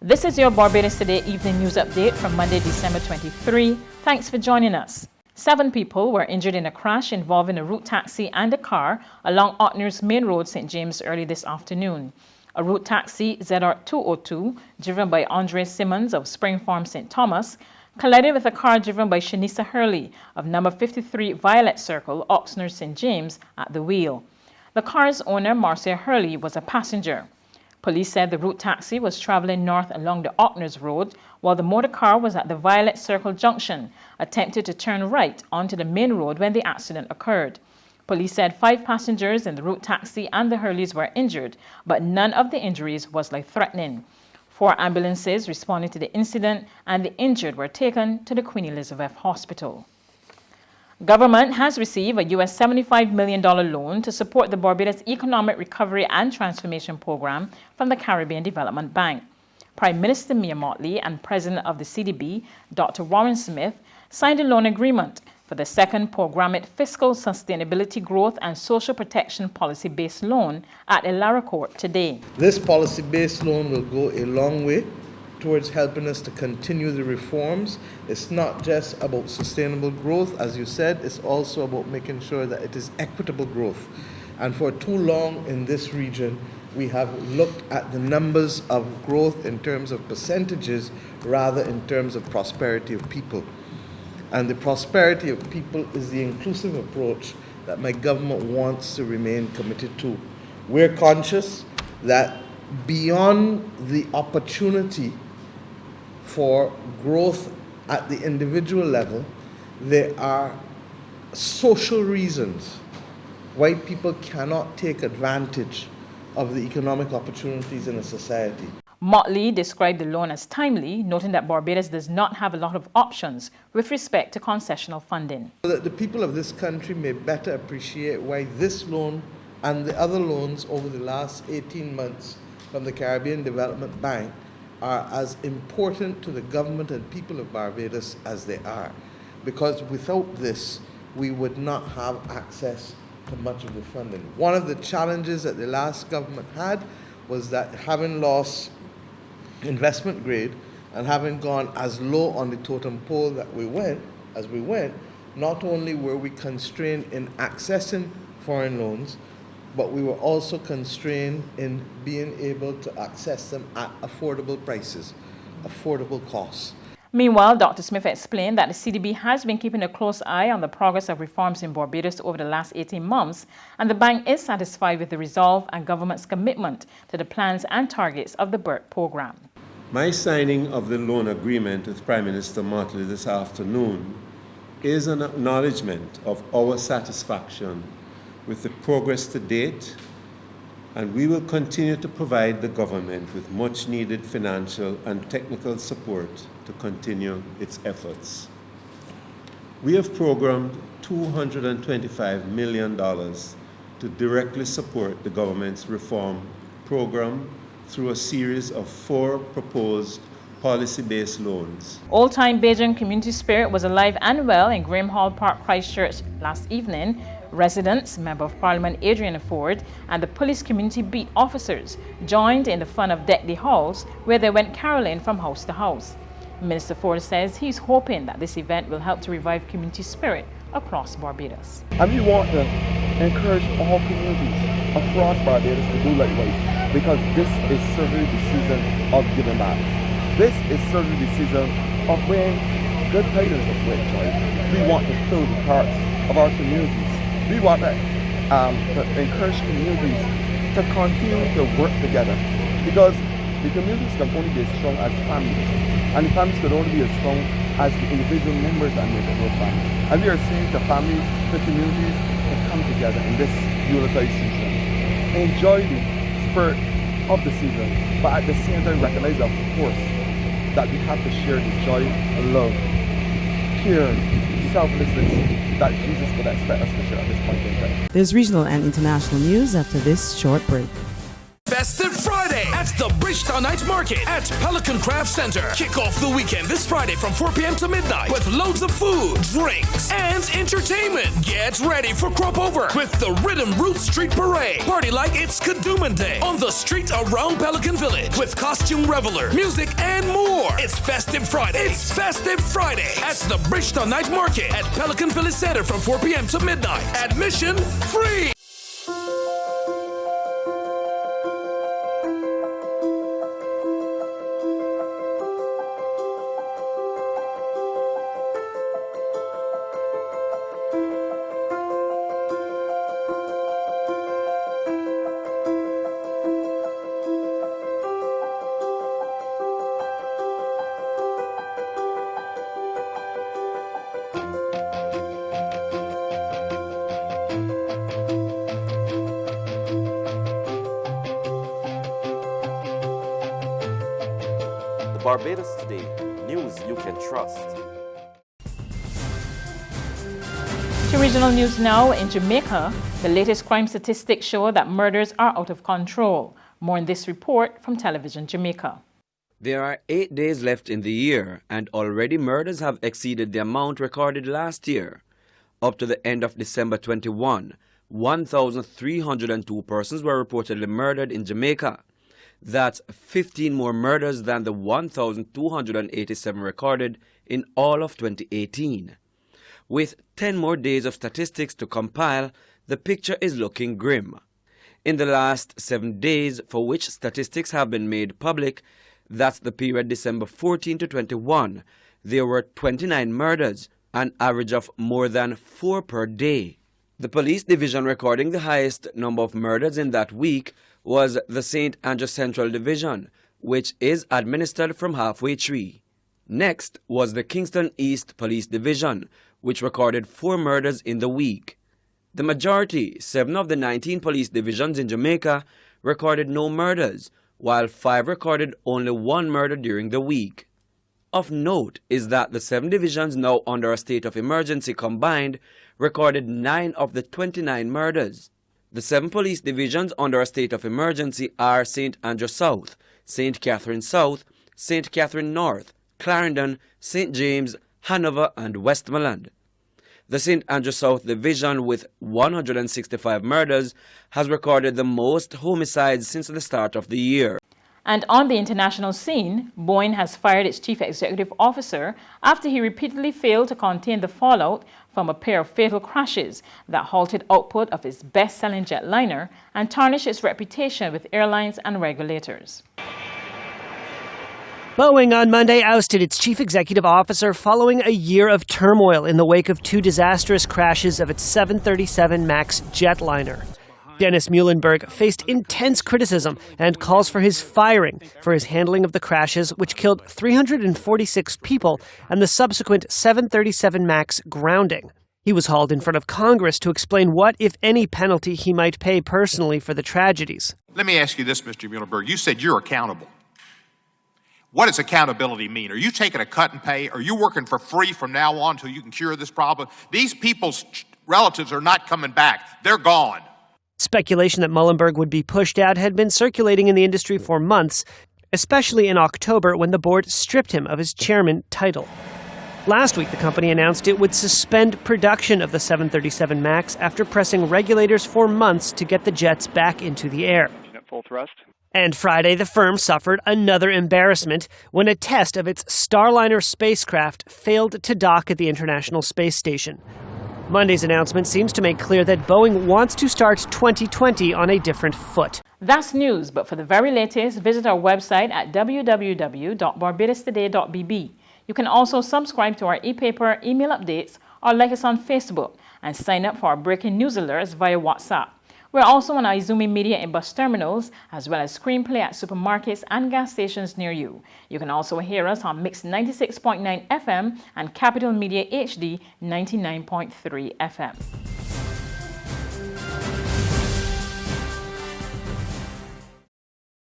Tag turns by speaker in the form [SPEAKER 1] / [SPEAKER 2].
[SPEAKER 1] This is your Barbados Today Evening News Update from Monday, December 23. Thanks for joining us. 7 people were injured in a crash involving a route taxi and a car along Otner's Main Road, St. James, early this afternoon. A route taxi, ZR202, driven by Andre Simmons of Spring Farm, St. Thomas, collided with a car driven by Shanisa Hurley of number 53 Violet Circle, Oxnard, St. James, at the wheel. The car's owner, Marcia Hurley, was a passenger. Police said the route taxi was traveling north along the Ockners Road, while the motor car was at the Violet Circle junction, attempted to turn right onto the main road when the accident occurred. Police said 5 passengers in the route taxi and the Hurleys were injured, but none of the injuries was life-threatening. 4 ambulances responded to the incident, and the injured were taken to the Queen Elizabeth Hospital. Government has received a US $75 million loan to support the Barbados Economic Recovery and Transformation Program from the Caribbean Development Bank. Prime Minister Mia Mottley and President of the CDB, Dr. Warren Smith, signed a loan agreement for the second programmatic Fiscal Sustainability Growth and Social Protection Policy-Based Loan at Elara Court today.
[SPEAKER 2] This policy-based loan will go a long way towards helping us to continue the reforms. It's not just about sustainable growth, as you said, it's also about making sure that it is equitable growth. And for too long in this region, we have looked at the numbers of growth in terms of percentages rather in terms of prosperity of people. And the prosperity of people is the inclusive approach that my government wants to remain committed to. We're conscious that beyond the opportunity for growth at the individual level, there are social reasons why people cannot take advantage of the economic opportunities in a society.
[SPEAKER 1] Mottley described the loan as timely, noting that Barbados does not have a lot of options with respect to concessional funding.
[SPEAKER 2] So that the people of this country may better appreciate why this loan and the other loans over the last 18 months from the Caribbean Development Bank are as important to the government and people of Barbados as they are. Because without this, we would not have access to much of the funding. One of the challenges that the last government had was that having lost investment grade and having gone as low on the totem pole that we went, not only were we constrained in accessing foreign loans, but we were also constrained in being able to access them at affordable prices, affordable costs.
[SPEAKER 1] Meanwhile, Dr. Smith explained that the CDB has been keeping a close eye on the progress of reforms in Barbados over the last 18 months, and the bank is satisfied with the resolve and government's commitment to the plans and targets of the BERT program.
[SPEAKER 3] My signing of the loan agreement with Prime Minister Mottley this afternoon is an acknowledgement of our satisfaction with the progress to date, and we will continue to provide the government with much needed financial and technical support to continue its efforts. We have programmed $225 million to directly support the government's reform program through a series of 4 proposed policy-based loans.
[SPEAKER 1] Old-time Bajan community spirit was alive and well in Graham Hall Park, Christchurch last evening. Residents, Member of Parliament Adrian Ford, and the police community beat officers joined in the fun of Deck the Halls, where they went caroling from house to house. Minister Ford says he's hoping that this event will help to revive community spirit across Barbados.
[SPEAKER 4] And we want to encourage all communities across Barbados to do likewise, because this is certainly the season of giving back. This is certainly the season of bringing good tidings of great joy. We want to fill the hearts of our communities. We want to encourage communities to continue to work together, because the communities can only be as strong as families, and the families can only be as strong as the individual members that make up those families. And we are saying to families, to communities, to come together in this Yuletide season. Enjoy the spirit of the season, but at the same time recognize, of course, that we have to share the joy, love, care, selflessness that Jesus would expect us to share at this point in time.
[SPEAKER 5] There's regional and international news after this short break. Festive Friday at the Bridgetown Night Market at Pelican Craft Center. Kick off the weekend this Friday from 4 p.m. to midnight with loads of food, drinks, and entertainment. Get ready for crop over with the Rhythm Root Street Parade. Party like it's Kadooman Day on the street around Pelican Village with costume reveler, music, and more. It's Festive Friday. It's Festive Friday at the Bridgetown Night Market at Pelican Village Center from 4 p.m. to midnight. Admission free.
[SPEAKER 6] Barbados Today, news you can trust.
[SPEAKER 1] To regional news now. In Jamaica, the latest crime statistics show that murders are out of control. More in this report from Television Jamaica.
[SPEAKER 7] There are 8 days left in the year, and already murders have exceeded the amount recorded last year. Up to the end of December 21, 1,302 persons were reportedly murdered in Jamaica. That's 15 more murders than the 1,287 recorded in all of 2018. With 10 more days of statistics to compile, the picture is looking grim. In the last 7 days for which statistics have been made public, that's the period December 14 to 21, there were 29 murders, an average of more than 4 per day. The police division recording the highest number of murders in that week was the St. Andrew Central Division, which is administered from Halfway Tree. Next was the Kingston East Police Division, which recorded 4 murders in the week. The majority, 7 of the 19 police divisions in Jamaica, recorded no murders, while 5 recorded only 1 murder during the week. Of note is that the 7 divisions now under a state of emergency combined recorded 9 of the 29 murders. The 7 police divisions under a state of emergency are St. Andrew South, St. Catherine South, St. Catherine North, Clarendon, St. James, Hanover, and Westmoreland. The St. Andrew South Division, with 165 murders, has recorded the most homicides since the start of the year.
[SPEAKER 1] And on the international scene, Boeing has fired its chief executive officer after he repeatedly failed to contain the fallout from a pair of fatal crashes that halted output of its best-selling jetliner and tarnished its reputation with airlines and regulators.
[SPEAKER 8] Boeing on Monday ousted its chief executive officer following a year of turmoil in the wake of 2 disastrous crashes of its 737 MAX jetliner. Dennis Muhlenberg faced intense criticism and calls for his firing for his handling of the crashes, which killed 346 people and the subsequent 737 MAX grounding. He was hauled in front of Congress to explain what, if any, penalty he might pay personally for the tragedies.
[SPEAKER 9] Let me ask you this, Mr. Muhlenberg. You said you're accountable. What does accountability mean? Are you taking a cut and pay? Are you working for free from now on until you can cure this problem? These people's relatives are not coming back. They're gone.
[SPEAKER 8] Speculation that Muhlenberg would be pushed out had been circulating in the industry for months, especially in October when the board stripped him of his chairman title. Last week, the company announced it would suspend production of the 737 MAX after pressing regulators for months to get the jets back into the air.
[SPEAKER 10] At full thrust.
[SPEAKER 8] And Friday, the firm suffered another embarrassment when a test of its Starliner spacecraft failed to dock at the International Space Station. Monday's announcement seems to make clear that Boeing wants to start 2020 on a different foot.
[SPEAKER 1] That's news, but for the very latest, visit our website at www.barbadostoday.bb. You can also subscribe to our e-paper email updates or like us on Facebook and sign up for our breaking news alerts via WhatsApp. We're also on Izumi Media in bus terminals, as well as Screenplay at supermarkets and gas stations near you. You can also hear us on Mix 96.9 FM and Capital Media HD 99.3 FM.